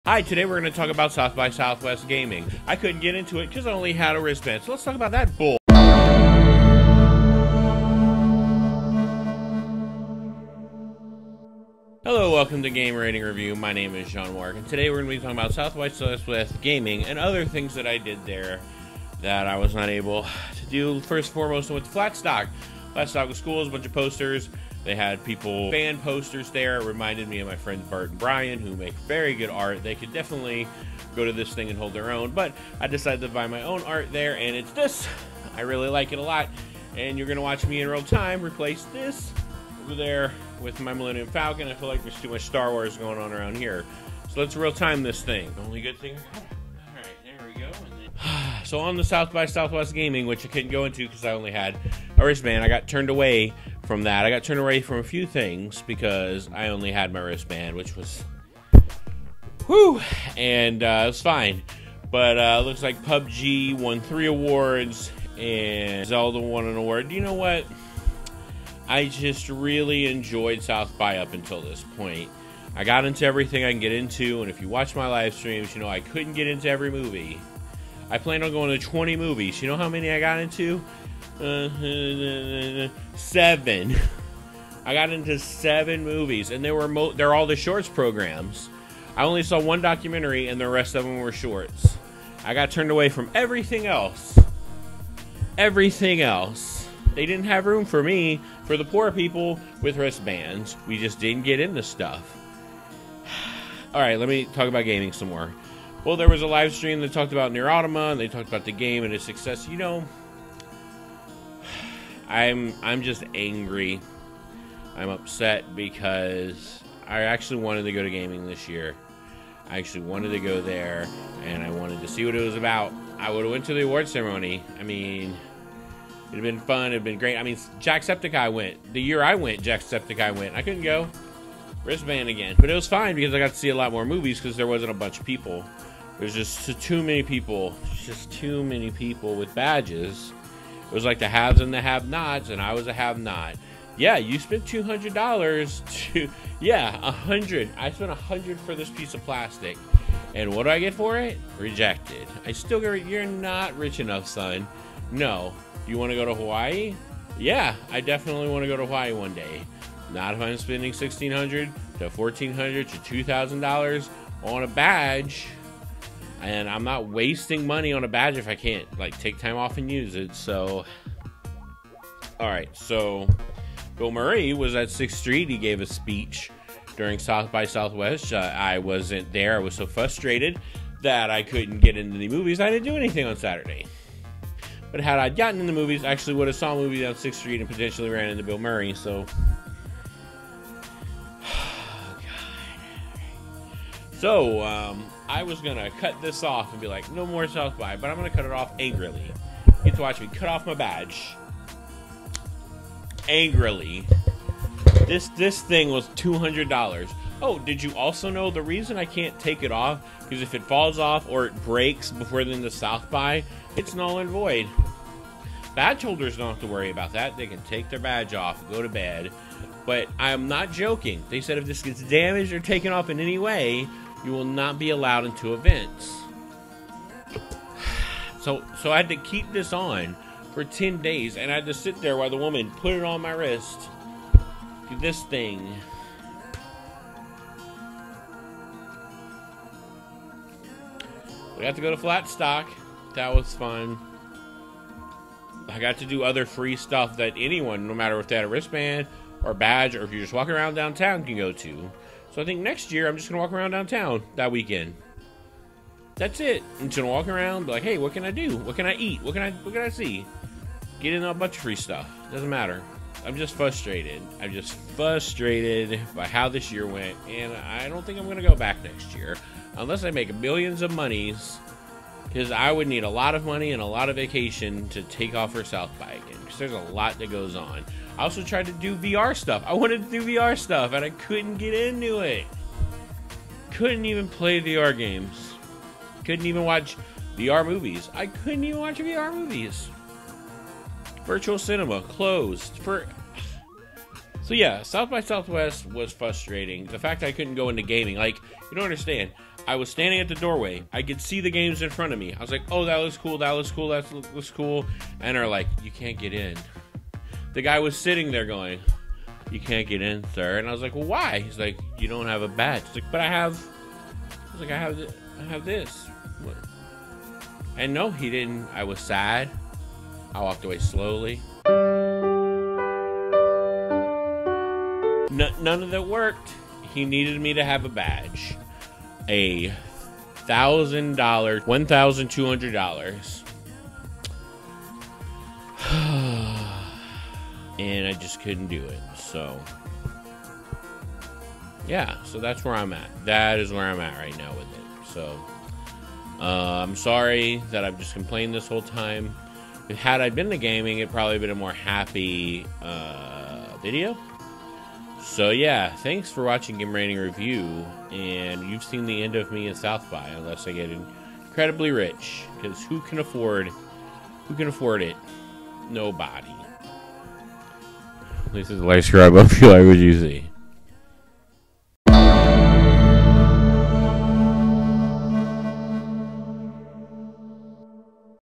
Hi, today we're going to talk about South by Southwest gaming. I couldn't get into it because I only had a wristband, so let's talk about that bull. Hello, welcome to Game Rating Review. My name is Sean Warwick, and today we're going to be talking about South by Southwest gaming and other things that I did there that I was not able to do. First and foremost, I went to Flat Stock. Flat Stock was cool, a bunch of posters. They had people fan posters there. It reminded me of my friends Bart and Brian, who make very good art. They could definitely go to this thing and hold their own, but I decided to buy my own art there, and it's this. I really like it a lot, and you're going to watch me in real time replace this over there with my Millennium Falcon. I feel like there's too much Star Wars going on around here. So let's real time this thing. The only good thing. Alright, there we go. So on the South by Southwest gaming, which I couldn't go into because I only had a wristband, I got turned away from that. I got turned away from a few things because I only had my wristband, which was whew, and it was fine. But it looks like PUBG won 3 awards and Zelda won an award. You know what? I just really enjoyed South by up until this point. I got into everything I can get into, and if you watch my live streams, you know I couldn't get into every movie. I planned on going to 20 movies. You know how many I got into? 7. I got into 7 movies, and they're all the shorts programs. I only saw 1 documentary, and the rest of them were shorts. I got turned away from everything else. Everything else. They didn't have room for me, for the poor people with wristbands. We just didn't get into stuff. Alright, let me talk about gaming some more. Well, there was a live stream that talked about Nier Automata, and they talked about the game and its success. You know, I'm just angry. I'm upset because I actually wanted to go to gaming this year. I actually wanted to go there, and I wanted to see what it was about. I would have went to the award ceremony. I mean, it'd have been fun. It'd been great. I mean, Jacksepticeye went. The year I went, Jacksepticeye went. I couldn't go. Wristband again. But it was fine because I got to see a lot more movies because there wasn't a bunch of people. There's just too many people. Just too many people with badges. It was like the haves and the have-nots, and I was a have-not. Yeah, you spent $200 to... Yeah, 100. I spent 100 for this piece of plastic. And what do I get for it? Rejected. I still get... You're not rich enough, son. No. Do you want to go to Hawaii? Yeah, I definitely want to go to Hawaii one day. Not if I'm spending $1,600 to $1,400 to $2,000 on a badge. And I'm not wasting money on a badge if I can't, like, take time off and use it. So, alright, so Bill Murray was at 6th Street. He gave a speech during South by Southwest. I wasn't there. I was so frustrated that I couldn't get into the movies. I didn't do anything on Saturday. But had I gotten in the movies, I actually would have saw a movie down 6th Street and potentially ran into Bill Murray. So, So, I was going to cut this off and be like, no more South by, but I'm going to cut it off angrily. You get to watch me cut off my badge. Angrily. This thing was $200. Oh, did you also know the reason I can't take it off? Because if it falls off or it breaks before the end of South by, it's null and void. Badge holders don't have to worry about that. They can take their badge off, go to bed. But I'm not joking. They said if this gets damaged or taken off in any way, you will not be allowed into events. So I had to keep this on for 10 days, and I had to sit there while the woman put it on my wrist. This thing. We got to go to Flat Stock. That was fun. I got to do other free stuff that anyone, no matter if they had a wristband or a badge, or if you're just walking around downtown, can go to. So I think next year, I'm just going to walk around downtown that weekend. That's it. I'm just going to walk around, be like, hey, what can I do? What can I eat? What can I see? Get in a bunch of free stuff. Doesn't matter. I'm just frustrated. I'm just frustrated by how this year went, and I don't think I'm going to go back next year. Unless I make billions of monies, because I would need a lot of money and a lot of vacation to take off for South by again, because there's a lot that goes on. I also tried to do VR stuff. I wanted to do VR stuff, and I couldn't get into it. Couldn't even play VR games. Couldn't even watch VR movies. I couldn't even watch VR movies. Virtual cinema closed for... So yeah, South by Southwest was frustrating. The fact that I couldn't go into gaming, like, you don't understand. I was standing at the doorway. I could see the games in front of me. I was like, oh, that looks cool. That looks cool. That looks cool. And they're like, you can't get in. The guy was sitting there going, you can't get in, sir. And I was like, well, why? He's like, you don't have a badge. He's like, but I have. I was like, I have this. What? And no, he didn't. I was sad. I walked away slowly. None of that worked. He needed me to have a badge. A $1,000, $1,200. And I just couldn't do it. So, yeah. So that's where I'm at. That is where I'm at right now with it. So, I'm sorry that I've just complained this whole time. Had I been to gaming, it'd probably been a more happy video. So yeah, thanks for watching Game Rating Review, and you've seen the end of me at South by, unless I get incredibly rich, because who can afford it? Nobody. This is Light Scribe. I hope you like what you see.